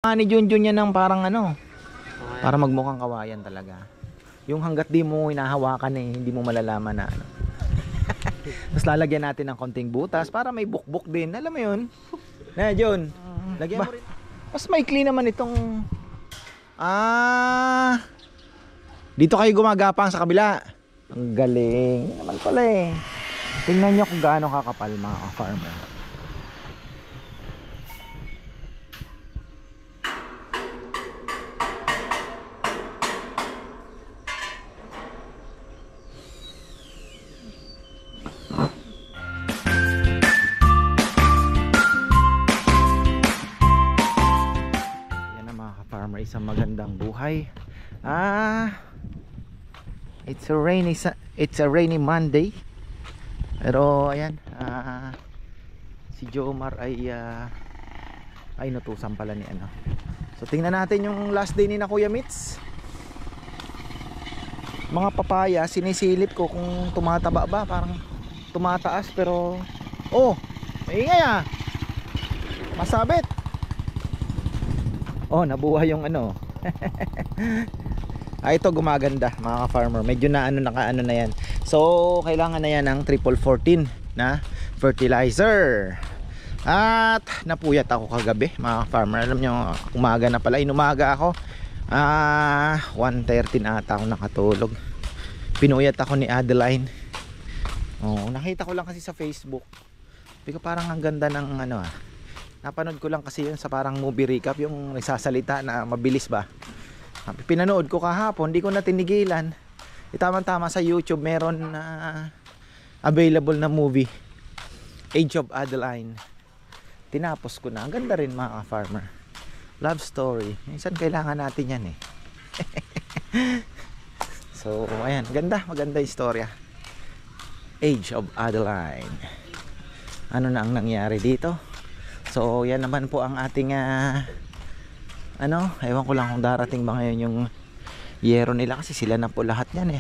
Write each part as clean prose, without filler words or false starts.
Ni Junjun yan ng parang ano, para magmukhang kawayan talaga. Yung hanggat di mo hinahawakan hindi mo malalaman na ano. Tapos lalagyan natin ng konting butas para may bukbuk din. Alam mo yun? Na Jun, lagyan mo rin. Mas maikli naman itong dito kayo gumagapang sa kabila. Ang galing naman pala eh. Tingnan nyo kung gaano kakapal mga farmer. Isang magandang buhay. It's a rainy Monday. Pero ayan, si Jomar ay natusan pala ni ano. So tingnan natin yung last day ni na Kuya Mitz. Mga papaya, sinisilip ko kung tumataba ba, parang tumataas pero maingay masabit. Nabuhay yung ano. Ito gumaganda mga farmer. Medyo na naka-ano na yan. So kailangan na yan ng triple 14 na fertilizer. At napuyat ako kagabi mga farmer. Alam nyo, umaga na pala. Inumaga ako 1:13 ata ako nakatulog. Pinuyat ako ni Adeline. Nakita ko lang kasi sa Facebook. Pero parang ang ganda ng ano napanood ko lang kasi yun sa parang movie recap, yung nagsasalita na mabilis ba. Pinanood ko kahapon, hindi ko na tinigilan. Tama-tama sa YouTube meron na available na movie, Age of Adeline. Tinapos ko na. Ang ganda rin mga farmer. Love story. Minsan kailangan natin yan So ayan, maganda istorya. Age of Adeline. Ano na ang nangyari dito? So yan naman po ang ating ewan ko lang kung darating ba ngayon yung yero nila, kasi sila na po lahat yan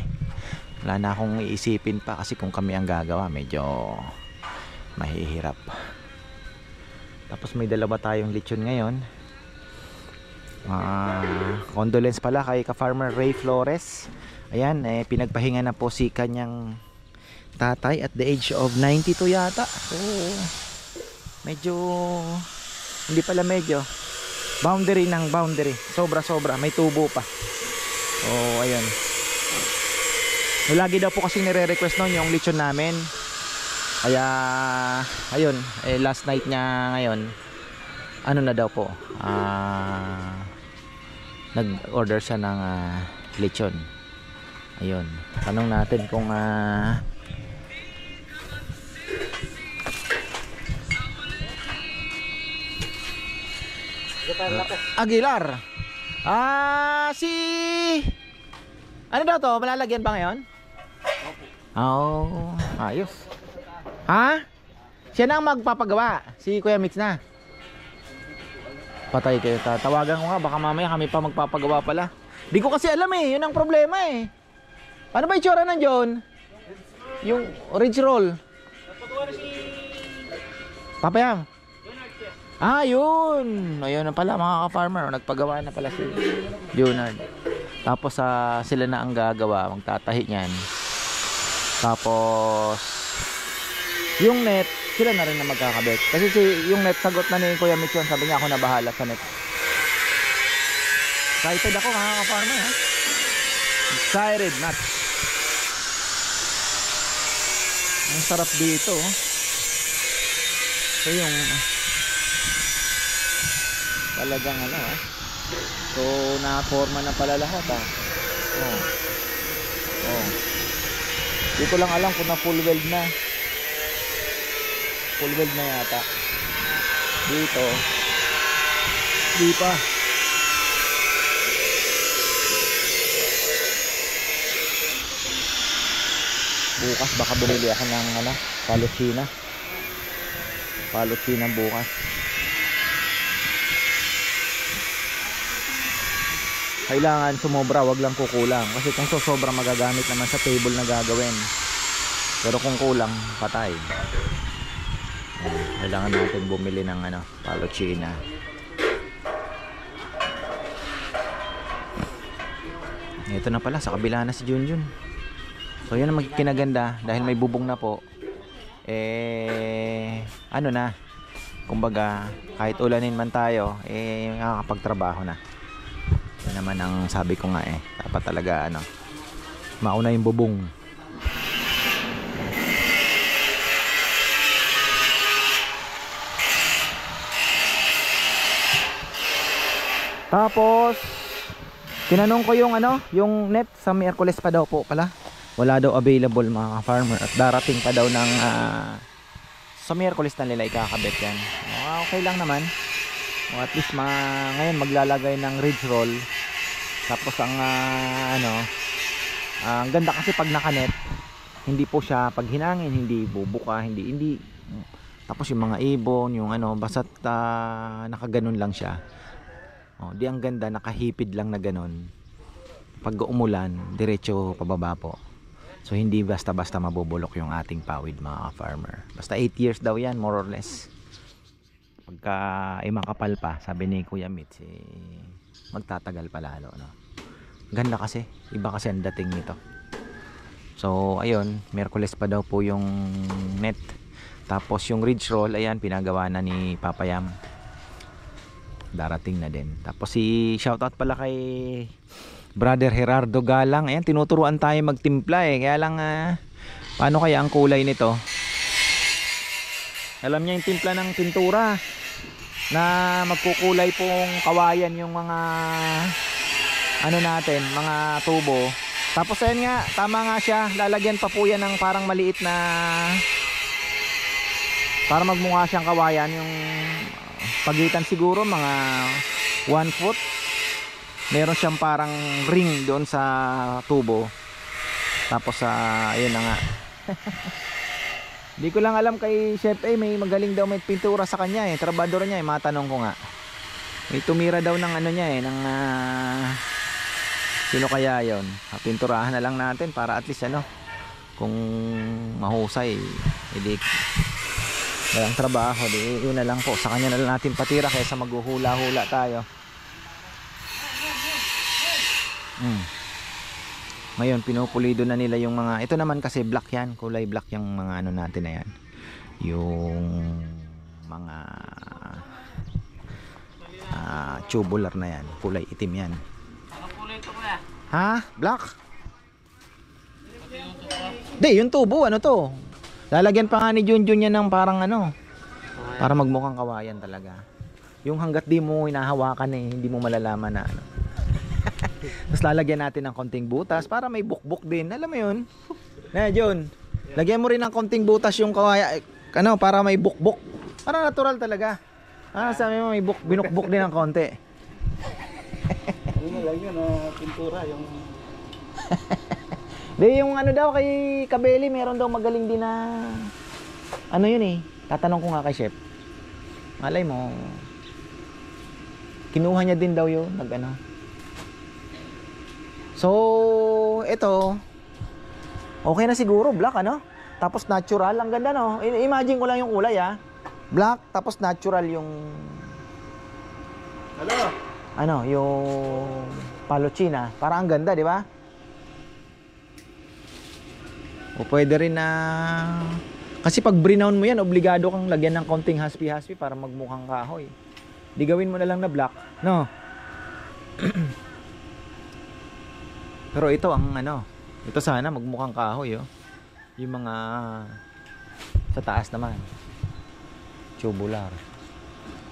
wala na akong iisipin pa, kasi kung kami ang gagawa medyo mahihirap. Tapos may dalawa tayong lechon ngayon. Condolence pala kay ka-farmer Ray Flores. Ayan, pinagpahinga na po si kanyang tatay at the age of 92 yata. So medyo hindi pala medyo boundary ng boundary, sobra may tubo pa. Ayun, lagi daw po kasi nire-request noon yung lechon namin, kaya ayun, last night niya ngayon ano na daw po, nag-order siya ng lechon. Ayun, tanong natin kung Aguilar. Ano daw to? Malalagyan ba ngayon? Ayos. Siya na ang magpapagawa. Si Kuya Mitz na. Patay kayo. Tawagan ko nga. Baka mamaya kami pa magpapagawa pala. Di ko kasi alam Yun ang problema Ano ba itsura nandiyon? Yung ridge roll. Papayam. Yun. Ayun na pala mga ka-farmer. Nagpagawa na pala si Junard. Tapos sila na ang gagawa. Magtatahi niyan. Tapos yung net, sila na rin na magkakabit. Kasi yung net, sagot na ni Kuya Mitch yun. Sabi niya ako na bahala sa net. Excited ako mga ka-farmer Excited nuts. Ang sarap dito So yung talagang so na-forma na pala lahat Hindi ko lang alam kung na full weld na. Full weld na yata dito. Di pa. Bukas baka bumili ako ng palutsina bukas. Kailangan sumobra, wag lang kukulang. Kasi kung sobra magagamit naman sa table na gagawin. Pero kung kulang, patay. Kailangan natin bumili ng palutsina. Ito na pala, sa kabila na si Junjun. So yan ang magkinaganda dahil may bubong na po. Ano na, kumbaga kahit ulanin man tayo, makakapagtrabaho na. Yan naman ang sabi ko nga, dapat talaga ano, mauna yung bubong. Tapos tinanong ko yung ano, yung net sa Miyerkules pa daw po pala. Wala daw available mga farmer at darating pa daw ng sa Miyerkules na nila ikakabit yan. Okay lang naman. O at least ngayon maglalagay ng ridge roll. Tapos ang ang ganda kasi pag nakanet, hindi po siya pag hinangin, hindi bubuka, hindi. Tapos yung mga ibon, yung ano, basta't nakaganon lang siya. Di ang ganda, nakahipid lang na ganon. Pag umulan, diretso pababa po. So hindi basta-basta mabubulok yung ating pawid mga farmer. Basta 8 years daw yan, more or less. Pagka makapal pa, sabi ni Kuya Mitch, magtatagal pa lalo, no? Ganda kasi, iba kasi ang dating nito. So ayun, Miyerkules pa daw po yung net. Tapos yung ridge roll, ayan, pinagawa na ni Papa Yam. Darating na din. Tapos shoutout pala kay Brother Gerardo Galang. Ayan, tinuturuan tayo magtimpla kaya lang paano kaya ang kulay nito? Alam niya yung timpla ng pintura na magkukulay pong kawayan yung mga ano natin, mga tubo. Tapos ayan nga, tama nga siya, lalagyan pa po yan ng parang maliit na para magmukha siyang kawayan, yung pagitan siguro mga 1 foot. Meron siyang parang ring doon sa tubo. Tapos ayun na nga. Hindi ko lang alam kay Chef may magaling daw may pintura sa kanya trabador niya matanong ko nga. May tumira daw ng ano niya ng sino kaya yon? Pinturahan na lang natin para at least ano, kung mahusay hindi walang trabaho, yun na lang po, sa kanya na lang natin patira kaysa maghuhula-hula tayo. Ngayon pinupulido na nila yung mga, ito naman kasi black yan, kulay black yung mga ano natin na yan, yung mga tubular na yan, kulay itim yan. Ano kulay ito kuya? Ha? Black? Di, yung tubo ano to, lalagyan pa nga ni Junjun yan ng parang ano, para magmukhang kawayan talaga. Yung hanggat di mo hinahawakan hindi mo malalaman na ano. Tapos lalagyan natin ng konting butas para may bukbuk din. Alam mo yun? Na Jun, lagyan mo rin ng konting butas yung kawaya, ano, para may bukbuk. Para natural talaga. Sabi mo may binukbuk din ng konti. Ano na lang yun, pintura yung Di, yung ano daw kay Kabeli, meron daw magaling din na ano yun tatanong ko nga kay Chef. Malay mo, kinuha niya din daw yun, nag-ano. So, ito okay na siguro, black ano? Tapos natural, ang ganda no? Imagine ko lang yung kulay black, tapos natural yung ano, yung palochina. Parang ang ganda, di ba? O pwede rin na kasi pag brinown mo yan, obligado kang lagyan ng konting haspi-haspi para magmukhang kahoy. Di gawin mo na lang na black, no? Pero ito ang ano, ito sana magmukhang kahoy yung mga sa taas naman tubular.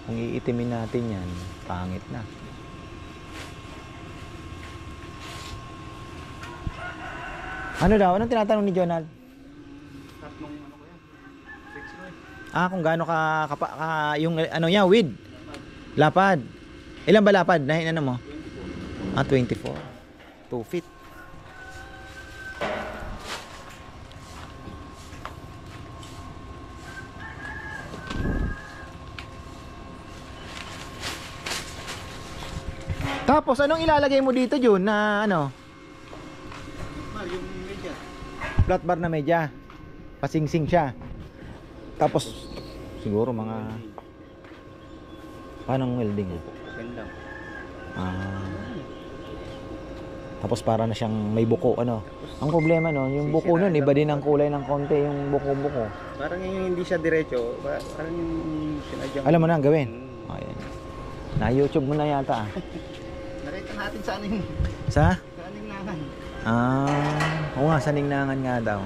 Kung iitimin natin yan, pangit na. Ano daw? Anong tinatanong ni Jonald? tatlong ano ko yan, 6 ko Kung gaano yung ano niya, width. Lapad. Ilan ba lapad? Ano mo? 24. 2 feet. Tapos anong ilalagay mo dito Jun na ano? yung media. Flat bar na medya. Pasingsing siya. Tapos siguro mga paanong welding Ganda. Tapos para na siyang may buko ano. Ang problema no, yung buko nun iba din ang kulay ng konti, yung buko-buko. Parang yung hindi siya diretso, parang yung sinadyang... Alam mo na ang gawin. Ayan. Na YouTube mo na yata. Nakita natin sa ano yung... Sa? Sa aningnangan. Oo nga, sa ningnangan nga daw.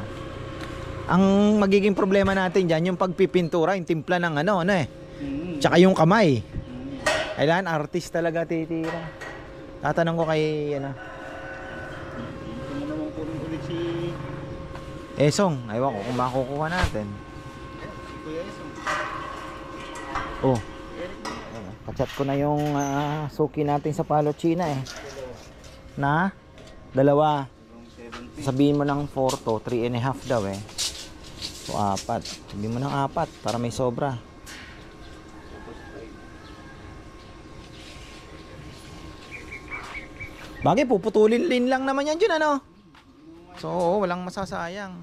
Ang magiging problema natin dyan, yung pagpipintura, yung timpla ng ano eh. Tsaka yung kamay. Kailangan artist talaga titira. Tatanong ko kay ano. Ito mo naman po ulit si... Esong, aywan ko kung makukuha natin. Si Kuya Esong. Oh, Eric mo. kachat ko na yung suki natin sa Palo China eh. Na? Dalawa. Sabihin mo ng 4 to, 3.5 daw eh. So 4. Sabihin mo ng 4 para may sobra. Bagay, puputulin lang naman yan dyan ano. So walang masasayang.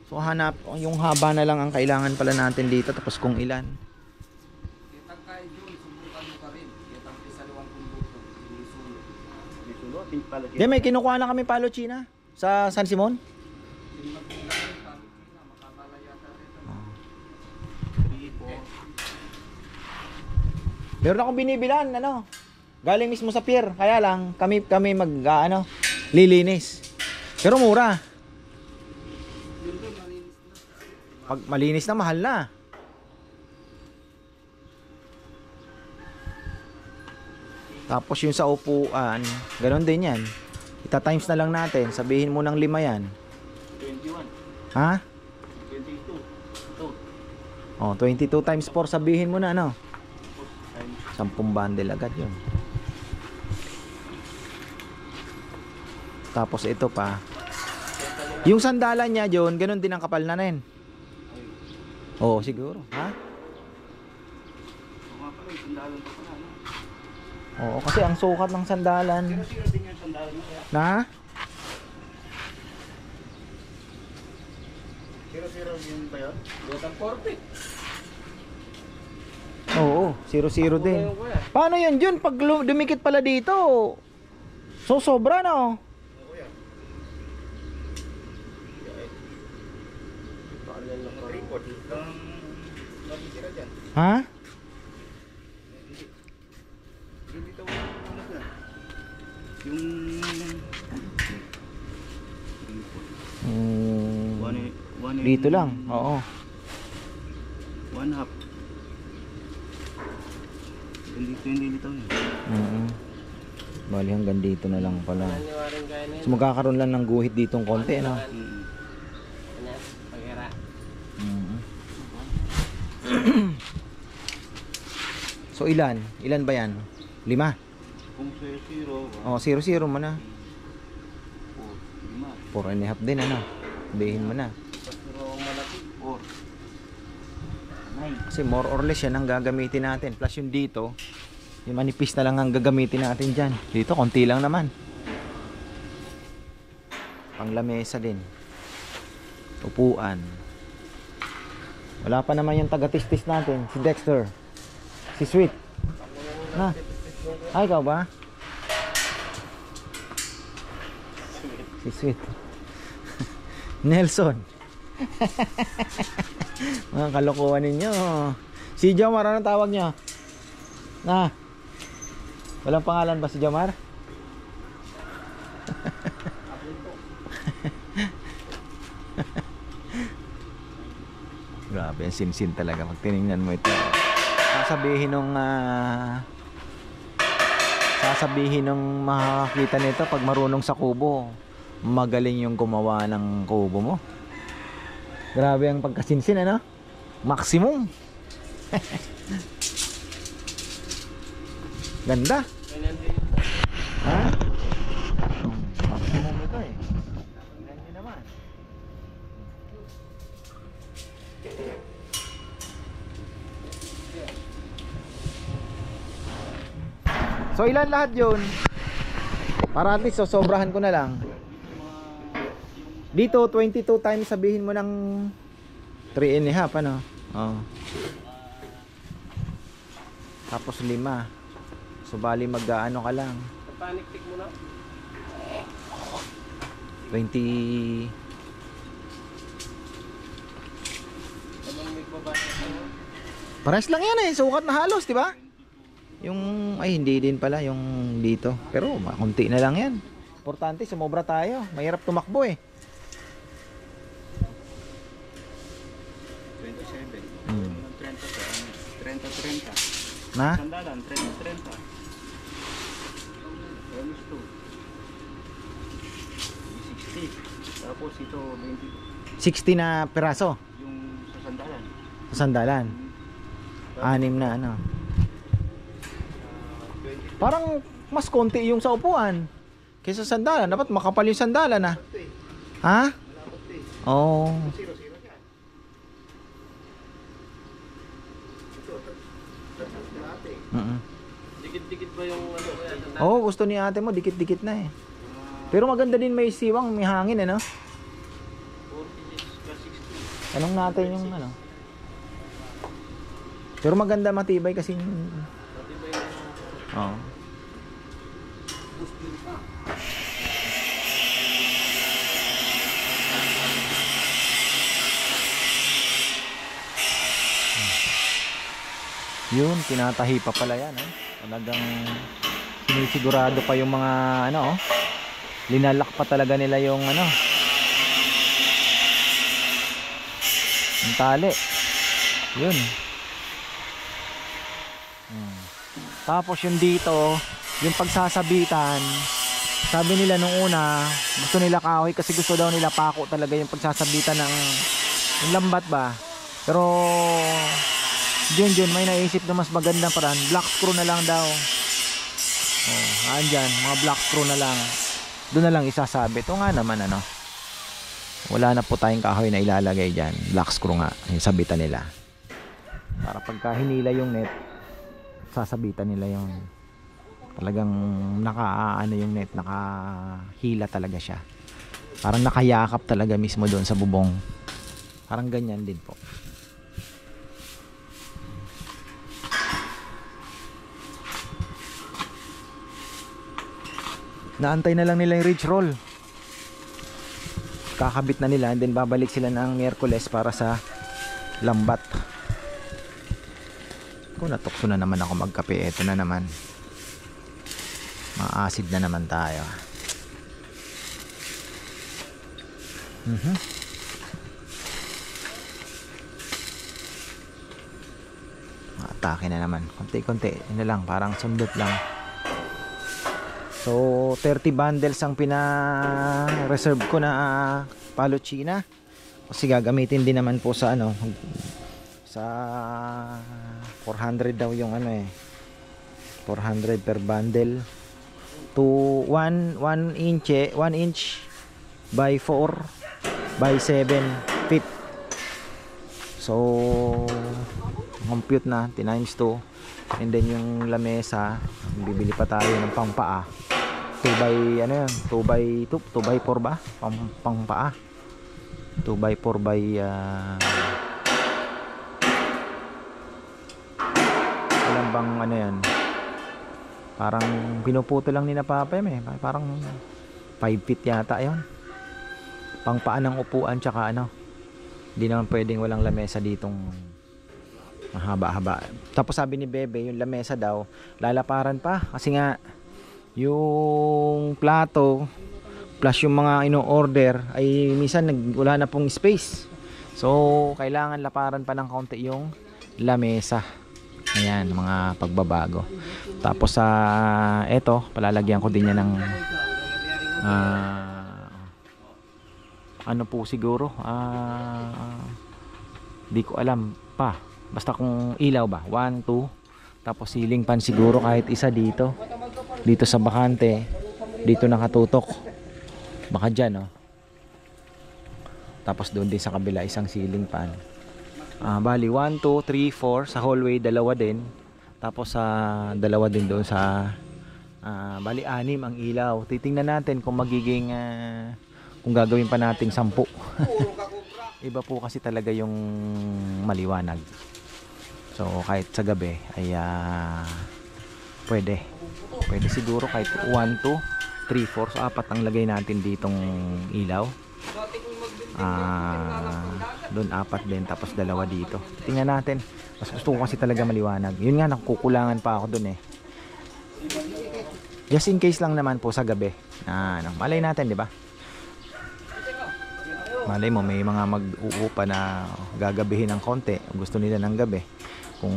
So hanap, yung haba na lang ang kailangan pala natin dito. Tapos kung ilan. Di, may kinukuha na kami Palo China sa San Simon. Meron akong binibilan ano. Galing mismo sa pier. Kaya lang kami mag lilinis. Pero mura. Pag malinis na mahal na. Tapos yung sa upuan, ganoon din yan. Ita times na lang natin. Sabihin mo ng 5 yan. 21. Ha? 22. 22 times 4 sabihin mo na ano. 10 bundle agad yun. Tapos ito pa. Yung sandalan niya John, ganoon din ang kapal na rin. Oo, siguro. Ha? Oo, kasi ang sukat ng sandalan. Sino din yung sandalan mo? Na? 0-0 yun ba yun? Lutang corpet. Oo, 0-0 din. Paano yun John? Pag dumikit pala dito, so sobra na oh. Ha? Dito lang, oo. 1/2. Hindi dito yun. Bali hanggang dito na lang pala. So magkakaroon lang ng guhit ditong konti, no? So ilan? Ilan ba yan? 5? Kung 0, Oh, 0-0 mo na. 4, 5. 4.5 din ano? Sabihin mo na. Pero malaki, 4. Kasi more or less yan ang gagamitin natin. Plus yung dito, yung manipis na lang ang gagamitin natin dyan. Dito, konti lang naman. Pang lamesa din. Upuan. Wala pa naman yung taga-tistis natin. Si Dexter. Si Sweet. Na. Ay, ikaw ba? Si Sweet. Nelson. Mga kalokohan ninyo. Si Jomar, anong tawag niya? Na. Walang pangalan ba si Jomar? Grabe, ang sinsin talaga. Pag tinignan mo ito, sasabihin nung makakakita nito pag marunong sa kubo, magaling yung gumawa ng kubo mo. Grabe ang pagkasinsin, ano? Maximum. Ganda. Ha? Maximum ito eh. Ganda naman. So ilan lahat yun? Para at least sobrahan ko na lang. Dito 22 times sabihin mo ng 3.5 ano? Oh. Tapos 5. So bali mag-aano ka lang. Paniktik mo na. 20. Pares lang yan sukat na halos, di ba? Yung, ay hindi din pala yung dito. Pero konti na lang yan. Importante, sumobra tayo. Mahirap tumakbo 27. Hmm. 30. Na? Sandalan, 30. Promise to. 60. Tapos ito, 20. 60 na piraso Yung sa sandalan. sa sandalan. 6 na ano. 20. Parang mas konti yung sa upuan kaysa sa sandalan. Dapat makapal yung sandalan Ha? Oh. Dikit-dikit ba yung ano? Oo, gusto ni ate mo dikit-dikit na Pero maganda din may siwang, may hangin 40 plus 60. Tanong natin yung ano. Pero maganda matibay kasi Oo. Yun, tinatahi pa pala yan Talagang sinisigurado pa yung mga ano linalak pa talaga nila yung ano yung tali. Yun. Tapos yung dito, yung pagsasabitan, sabi nila nung una, gusto nila kahoy kasi gusto daw nila pako talaga yung pagsasabitan ng yung lambat ba. Pero Jun, may naisip na mas magandang paraan. Black screw na lang daw. Andyan, mga black screw na lang. Doon na lang isasabit. O nga naman wala na po tayong kahoy na ilalagay dyan. Black screw nga, yung sabitan nila. Para pagka hinila yung net, sasabitan nila yung talagang yung net, nakahila talaga siya. Parang nakayakap talaga mismo doon sa bubong. Parang ganyan din po. Naantay na lang nila yung ridge roll. Kakabit na nila and then babalik sila ng Miyerkules para sa lambat. Kung natukso na naman ako magkape, eto na naman. Ma-acid na naman tayo. Atake na naman. Konti-konti. Yun na lang. Parang sundot lang. So 30 bundles ang pina-reserve ko na Palochina. Kasi gagamitin din naman po sa sa 400 daw yung 400 per bundle. To 1 inch by 4 by 7 feet. So compute na times 2 and then yung lamesa, bibili pa tayo ng pangpaa. 2 by 2 by 4 ba? Pangpaa. 2 by 4 by alam bang yan? Parang pinuputo lang ni na Papa parang 5 feet yata yon. Pangpaa ng upuan tsaka hindi naman pwedeng walang lamesa ditong mahaba-haba. Tapos sabi ni Bebe, yung lamesa daw lalaparan pa kasi nga yung plato plus yung mga ino-order ay minsan wala na pong space. So kailangan laparan pa ng kaunti yung lamesa. Ayan, mga pagbabago. Tapos eto, palalagyan ko din yan ng po siguro di ko alam pa. Basta kung ilaw ba 1, 2. Tapos ceiling fan siguro kahit isa dito sa bakante. Dito nakatutok. Baka dyan Tapos doon din sa kabila isang ceiling fan. Bali 1, 2, 3, 4. Sa hallway dalawa din. Tapos dalawa din doon sa bali 6 ang ilaw. Titingnan natin kung magiging kung gagawin pa nating 10. Iba po kasi talaga yung maliwanag. So kahit sa gabi ay pwede siguro kahit 1, 2. 3, 4, so 4 ang lagay natin ditong ilaw. Doon 4 din, tapos 2 dito. Tingnan natin. Mas gusto ko kasi talaga maliwanag. Yun nga, nakukulangan pa ako doon eh. Just in case lang naman po sa gabi. Malay natin, di ba? Malay mo, may mga mag-uupa na gagabihin ng konti. Gusto nila ng gabi. Kung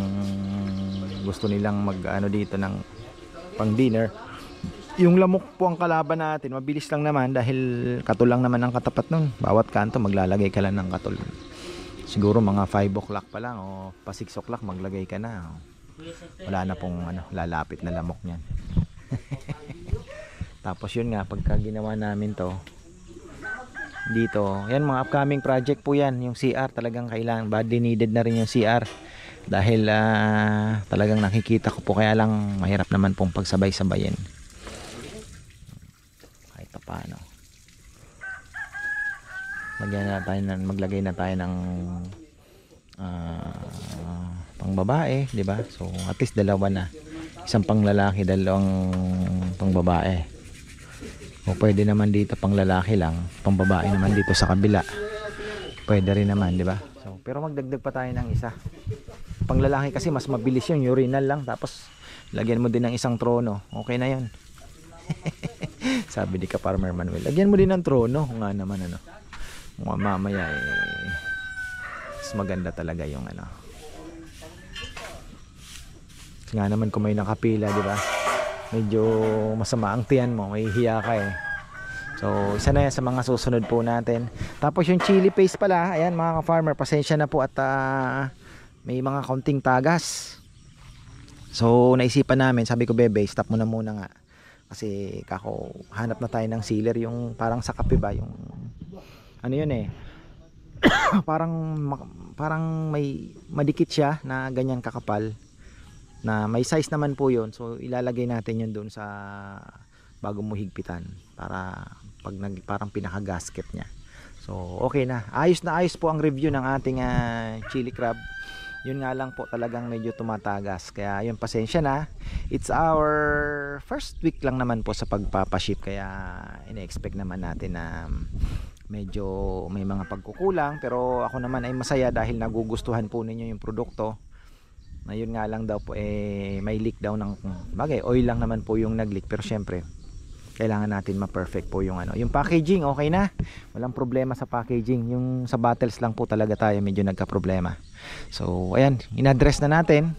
gusto nilang mag-ano dito ng pang dinner. Yung lamok po ang kalaban natin. Mabilis lang naman dahil katul lang naman ang katapat nun. Bawat kanto maglalagay ka lang ng katul. Siguro mga 5 o'clock pa lang o pa 6 o'clock maglagay ka na. Wala na pong lalapit na lamok niyan. Tapos yun nga, pagka ginawa namin to dito, yan mga upcoming project po yan. Yung CR talagang kailangan, badly needed na rin yung CR. Dahil talagang nakikita ko po, kaya lang mahirap naman pong pagsabay-sabayin. Kahit pa paano. Maglagay na tayo ng pang babae, di ba? So at least 2 na. Isang pang lalaki, 2 pang babae. O pwede naman dito pang lalaki lang, pang babae naman dito sa kabila. Pwede rin naman, di ba? So pero magdagdag pa tayo ng isa. Pang lalaki kasi mas mabilis yun, urinal lang, tapos lagyan mo din ng isang trono. Okay na yun. Sabi ni ka Farmer Manuel, lagyan mo din ng trono. Nga naman mamaya mas maganda talaga yung nga naman kung may nakapila, di ba? Medyo masama ang tiyan mo, may hiya ka eh. So isa na yan sa mga susunod po natin. Tapos yung chili paste pala, ayan mga ka-farmer, pasensya na po at may mga kaunting tagas. So naisipan namin, sabi ko bebe, stop mo na muna nga. Kasi hanap na tayo ng sealer, yung parang sa kape ba, yung yun eh. parang may madikit siya na ganyan kakapal. Na may size naman po yun. So ilalagay natin yun doon sa bago mo higpitan para parang pinaka gasket nya. So okay na ayos po ang review ng ating chili crab. Yun nga lang po, talagang medyo tumatagas, kaya yun, pasensya na. It's our first week lang naman po sa pagpapaship, kaya ina-expect naman natin na medyo may mga pagkukulang, pero ako naman ay masaya dahil nagugustuhan po ninyo yung produkto. Na yun nga lang daw po may leak daw ng bagay, oil lang naman po yung nag-leak, pero syempre kailangan natin ma-perfect po yung yung packaging. Okay na, walang problema sa packaging. Yung sa bottles lang po talaga tayo medyo nagka-problema. So ayan, in-address na natin.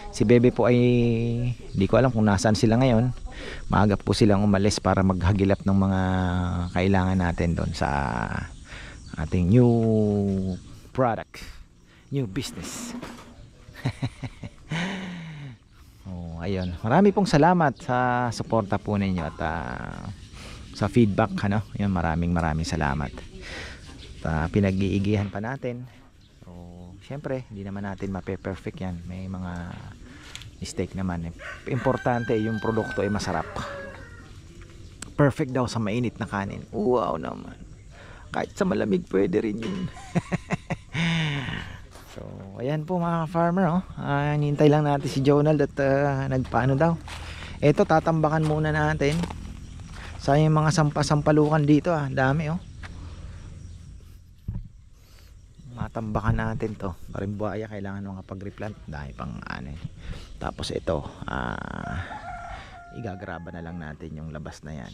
Si Bebe po ay di ko alam kung nasaan sila ngayon. Maaga po silang umalis para maghagilap ng mga kailangan natin doon sa ating new product, new business. Ayun, marami pong salamat sa suporta po ninyo at sa feedback, yun, maraming salamat. Pinag-iigihan pa natin. So syempre hindi naman natin mape-perfect yan, may mga mistake naman. Importante yung produkto ay masarap. Perfect daw sa mainit na kanin. Wow naman, kahit sa malamig pwede rin yun. So ayan po mga farmer, hinihintay lang natin si Jonald at nagpaano daw. Ito tatambakan muna natin. Sayang yung mga sampalukan dito, dami matambakan natin to. Parimbuaya kailangan mga pag-replant, dahil pang Tapos ito igagraba na lang natin yung labas na yan.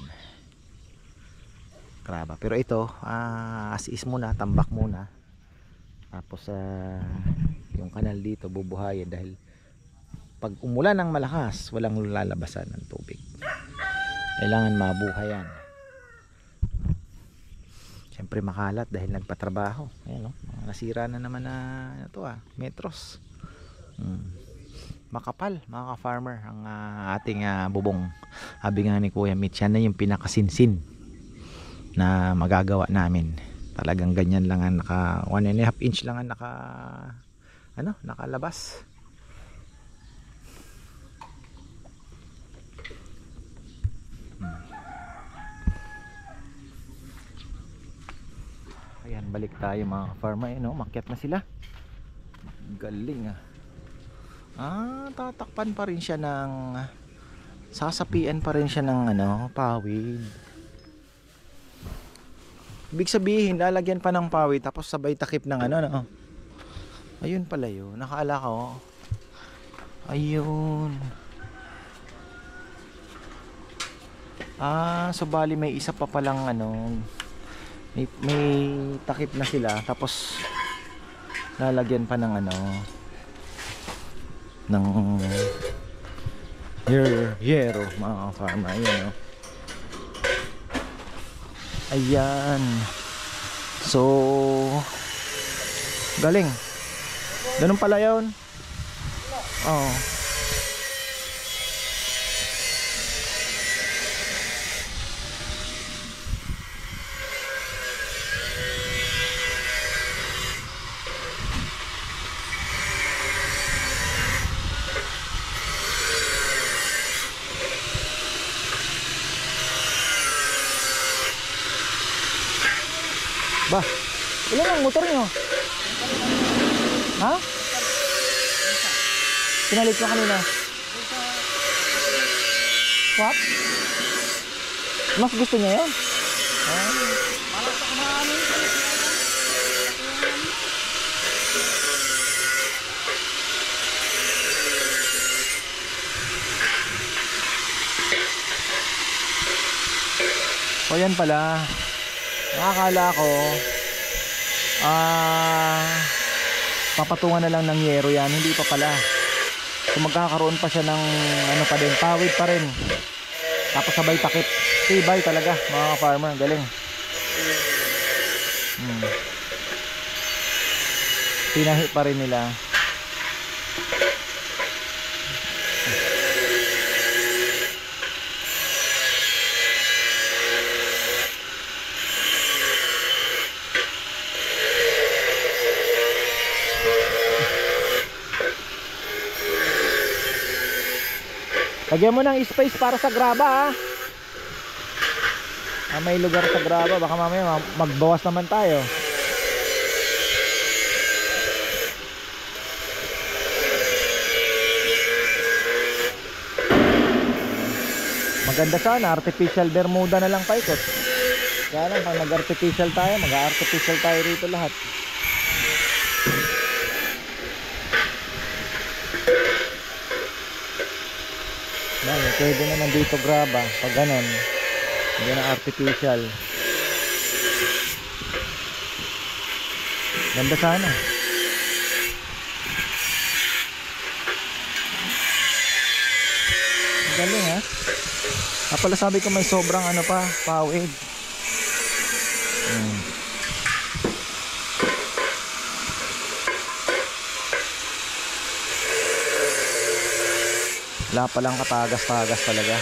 Graba. Pero ito as is muna, tambak muna. Tapos yung kanal dito bubuhayin dahil pag umulan ng malakas walang lalabasan ng tubig, kailangan mabuhay yan. Siyempre makalat dahil nagpatrabaho. Ayan, nasira na naman na ito metros. Makapal mga ka-farmer ang ating bubong. Sabi nga ni Kuya Mitch, yan na yung pinakasinsin na magagawa namin. Talagang ganyan lang ang naka 1.5 inch lang ang nakalabas. Ayan, balik tayo mga farmer. Makyat na sila. Galing tatakpan pa rin siya ng sasapian pa rin siya ng ano, pawid. Ibig sabihin, lalagyan pa ng pawid tapos sabay takip ng ano, no? Ayun pala yun. Nakaala ko. Ayun. So bali may isa pa palang ano, may takip na sila tapos lalagyan pa ng ano, ng yero, mga farmer. Ayan, oh. Ayan. So galing. Ganun pala yun. Oo. Ba, ilan ang motor nyo? Ha? Pinalit ko kanina. What? Mas gusto niya yun? O yan pala. Nakakala ko papatungan na lang ng yero yan. Hindi pa pala. So magkakaroon pa siya ng ano pa din, pawid pa rin. Tapos sabay takip. Tibay talaga mga farmer. Galing. Pinahi pa rin nila. Lagyan mo ng space para sa graba, ha. May lugar sa graba, baka mamaya magbawas naman tayo. Maganda sana, artificial bermuda na lang paikot. Kaya lang, pag nag-artificial tayo, mag-artificial tayo rito lahat. Pwede na nandito graba pag ganon, hindi na artificial. Ganda sana. Galing, ha. Pala sabi ko may sobrang ano pa, pawid. Wala palang katagas-tagas talaga.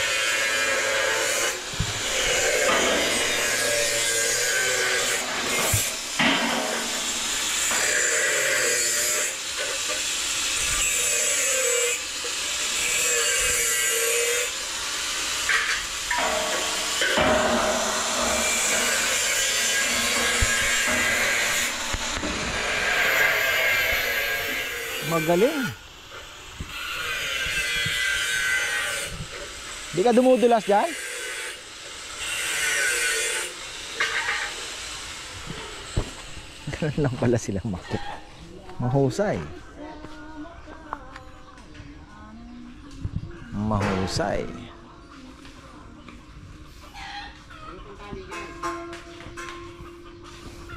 Magaling. Di ka dumudulas dyan? Ganun lang pala silang makit. Mahusay. Mahusay.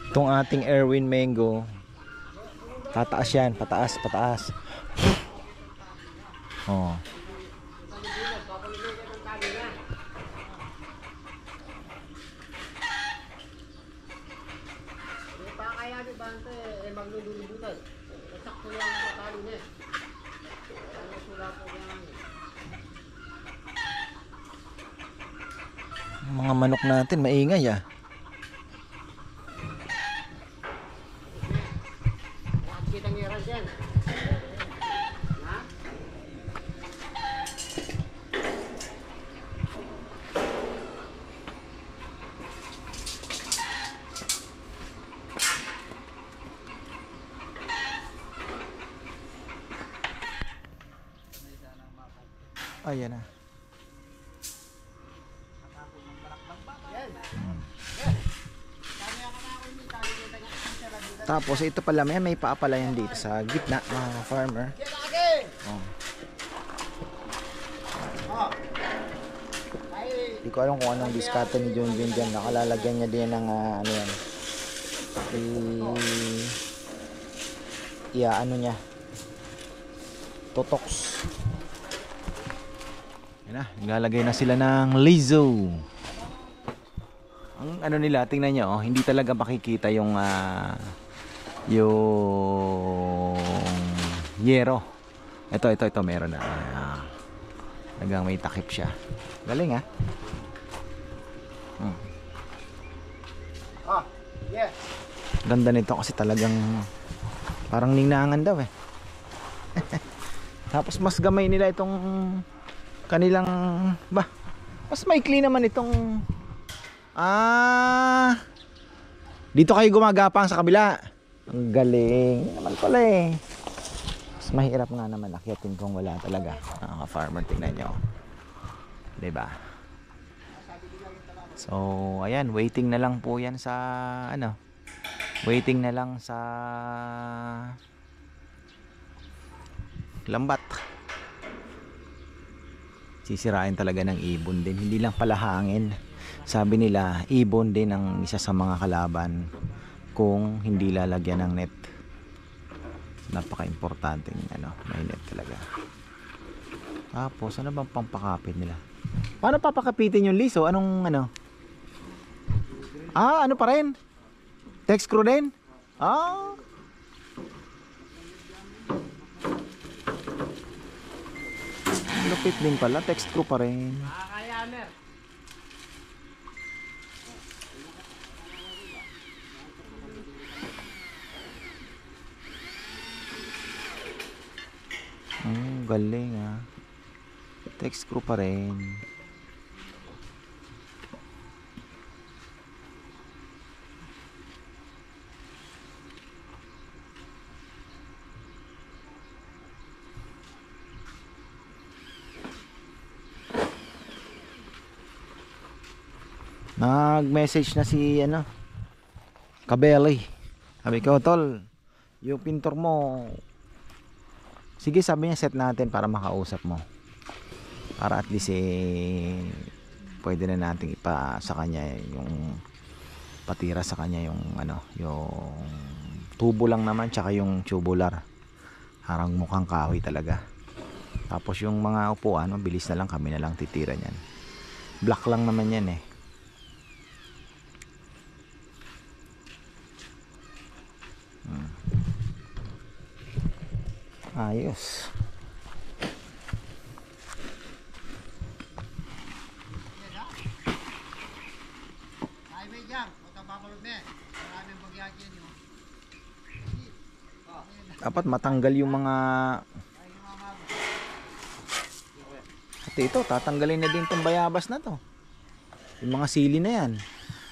Itong ating Erwin Mango, tataas yan, pataas, pataas. Oh. Mga manok natin maingay, ah. Ayan na. Tapos ito pala may paa pala yan dito sa gitna mga farmer. Oh. Hindi ko alam kung anong diskarte ni Junjun dyan. Nakalalagyan niya din ng ano yan. Ano niya. Totox. Yan na. Naglalagay na sila ng Lizzo. Ang ano nila, tingnan nyo. Oh, hindi talaga makikita yung yero. Ito. Meron na. Hanggang may takip siya. Galing ha. Yes. Ganda nito kasi talagang parang ninangan daw eh. Tapos mas gamay nila itong kanilang mas maikli naman itong dito kayo gumagapang sa kabila. Ang galing naman pala eh. Mas mahirap nga naman akyatin kung wala talaga. Farmer, tingnan nyo. Diba? So, ayan, waiting na lang po yan sa waiting na lang sa lambat. Sisirain talaga ng ibon din, hindi lang pala hangin. Sabi nila, ibon din ang isa sa mga kalaban kung hindi lalagyan ng net. Napaka-importante may net talaga. Tapos, ano bang pampakapit nila? Paano papakapitin yung liso? Anong ano pa rin? Text screw din? Lupit din pala, text screw pa rin. Galing text screw pa rin. Nag-message na si Kabeli. Sabi ko, tol, yung pintor mo, sige, sabi niya, set natin para makausap mo. Para at least pwede na natin ipa sa kanya yung patira sa kanya yung yung tubo lang naman, tsaka yung tubular. Harang mukhang kahoy talaga. Tapos yung mga upuan, mabilis na lang, kami na lang titira niyan. Black lang naman yan eh. Ayos. Dapat matanggal yung mga ito, tatanggalin na din tong bayabas na to. Yung mga sili na yan.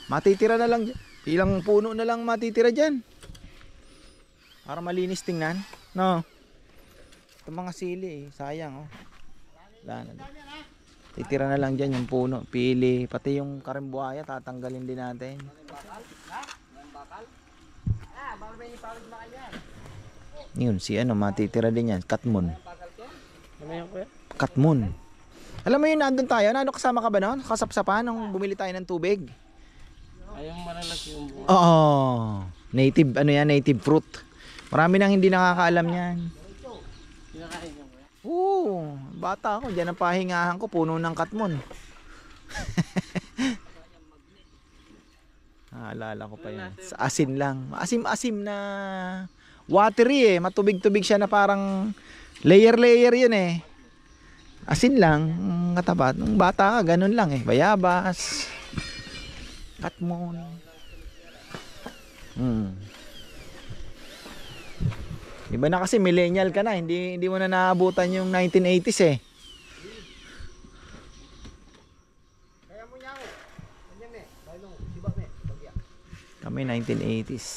Matitira na lang dyan. Ilang puno na lang matitira dyan. Para malinis tingnan. No. Itong mga sili sayang Wala na. Titira na lang dyan yung puno, pili, pati yung karimbuaya tatanggalin din natin. Yun, matitira din yan, katmon. Katmon. Alam mo yun, nandun tayo, kasama ka ba noon? Kasapsapan nung bumili tayo ng tubig. Ayong malalaki yung buwan. Oo. Native, native fruit. Marami nang hindi nakakaalam yan. Kinakain niyo ba? Oo, bata ako, diyan ang pahingahan ko, puno ng katmon. Naalala ko pa yun. Sa asin lang. Asim-asim na watery matubig-tubig siya na parang layer-layer yun Asin lang, katapat. Nung bata ka, ganun lang bayabas, katmon. Iba na kasi millennial ka na, hindi mo na naabutan yung 1980s Kami 1980s.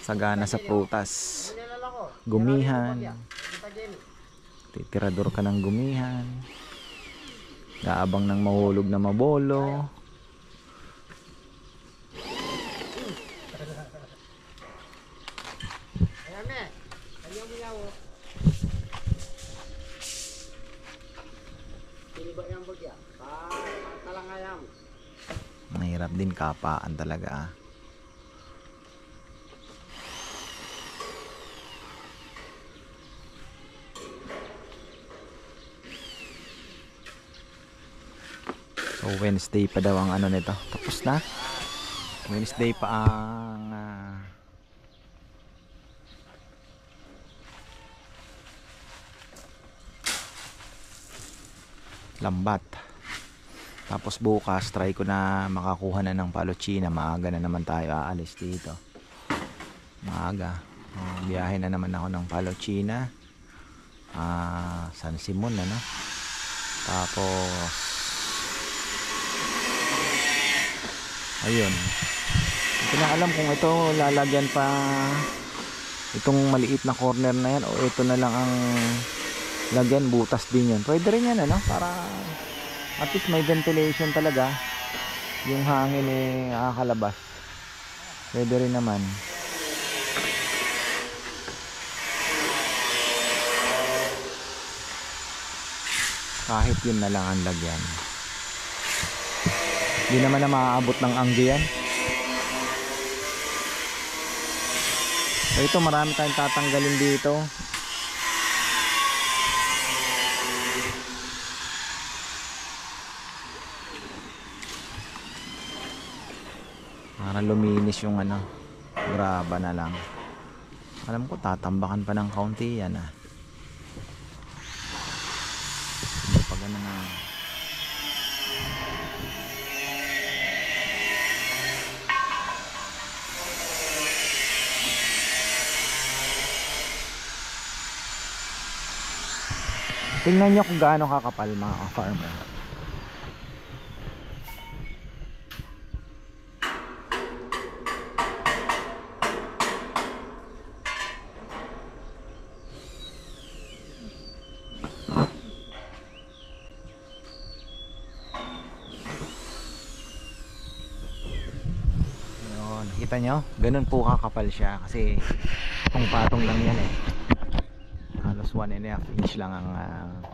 Sagana sa prutas. Gumihan. Titirador ka ng gumihan. Gaabang ng mahulog na mabolo. Mahirap din kapaan talaga ah. So Wednesday pa daw ang ano nito. Tapos na. Wednesday pa ang lambat. Tapos bukas try ko na makakuha na ng Palochina. Maaga na naman tayo aalis dito. Maaga. Biyahe na naman ako ng Palochina. San Simon ano. Tapos ayun. Hindi ko na alam kung ito lalagyan pa itong maliit na corner na yan o ito na lang ang lagyan, butas din yan. Pwede rin yan ano, para at least may ventilation talaga. Yung hangin nakakalabas. Pwede rin naman. Kahit yun na lang ang lagyan. Hindi naman na maaabot ng angge yan. So ito marami tayong tatanggalin dito. Para luminis yung ano, graba na lang. Alam ko tatambakan pa ng kaunti yan ah. Hindi pa ganun na. Tingnan nyo kung gaano kakapal mga ka-farmer. Yun, kita nyo? Ganun po kakapal siya kasi patong-patong lang yan eh. Halos 1.5 inch lang ang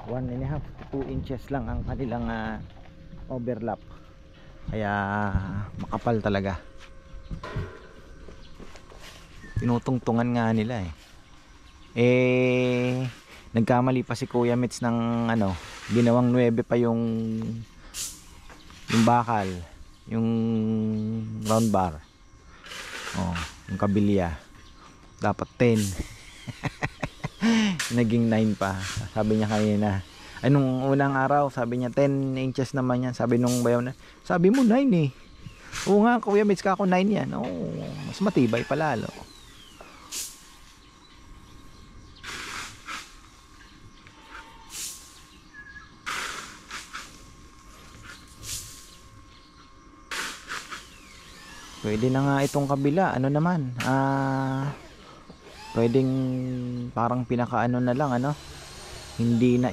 1.5 to 2 inches lang ang kanilang overlap, kaya makapal talaga. Tinutungtungan nga nila nagkamali pa si Kuya Mitz ng ano, ginawang 9 pa yung bakal, yung round bar, yung kabilya dapat 10. Naging 9 pa. Sabi niya kanina. Nung unang araw, sabi niya 10 inches naman yan. Sabi nung bayaw na, sabi mo 9 eh. Oo nga, Kuya Mitz, ka ako 9 yan. Mas matibay pa lalo. Pwede na nga itong kabila. Ano naman? Pwedeng parang pinakaano na lang ano, hindi na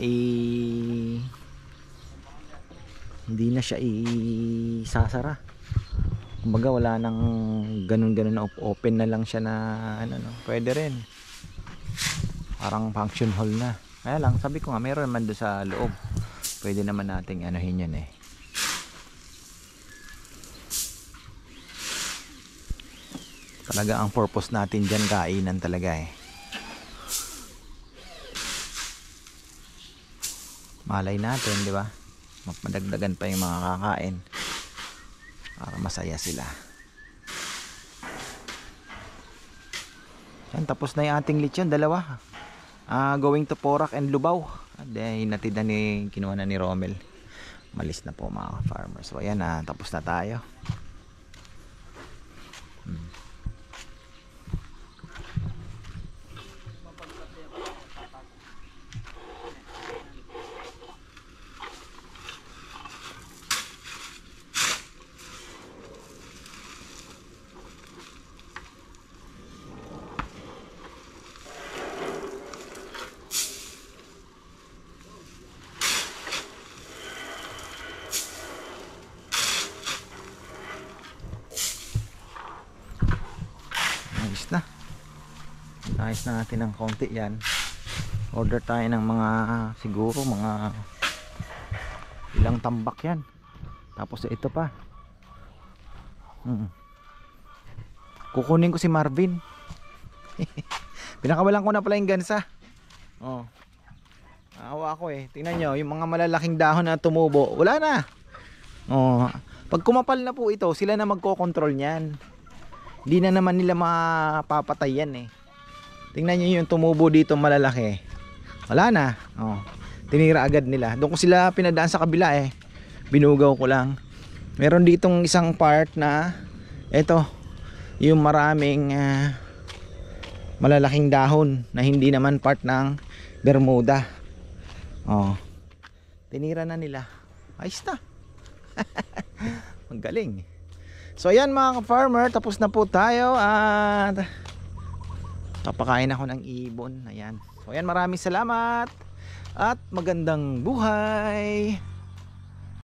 siya isasara, kumbaga wala nang ganun na open na lang siya na ano no, pwede rin parang function hall na. Kaya lang sabi ko nga meron naman doon sa loob, pwede naman nating anuhin yan Talaga ang purpose natin dyan, kainan talaga Malay natin, di ba? Madagdagan pa yung mga kakain para masaya sila. Yan, tapos na yung ating lechon, dalawa. Going to Porac and Lubao. Hinatid na kinuha na ni Romel. Malis na po mga farmers. So ayan, tapos na tayo. Ayos na natin ng konti yan. Order tayo ng mga siguro mga ilang tambak yan. Tapos ito pa. Kukunin ko si Marvin. Pinakawalan ko na pala yung gansa. Oh. Naawa ako eh. Tingnan nyo, yung mga malalaking dahon na tumubo, wala na. Oh. Pag kumapal na po ito, sila na magko-control niyan. Hindi na naman nila mapapatay yan eh. Tingnan nyo yung tumubo dito malalaki. Wala na. Oh. Tinira agad nila. Doon ko sila pinadaan sa kabila eh. Binugaw ko lang. Meron ditong isang part na ito, yung maraming malalaking dahon na hindi naman part ng Bermuda. Oh. Tinira na nila. Ayos na. Magaling. So ayan mga ka-farmer, tapos na po tayo at papakain ako ng ibon. Ayan. So ayan, maraming salamat at magandang buhay.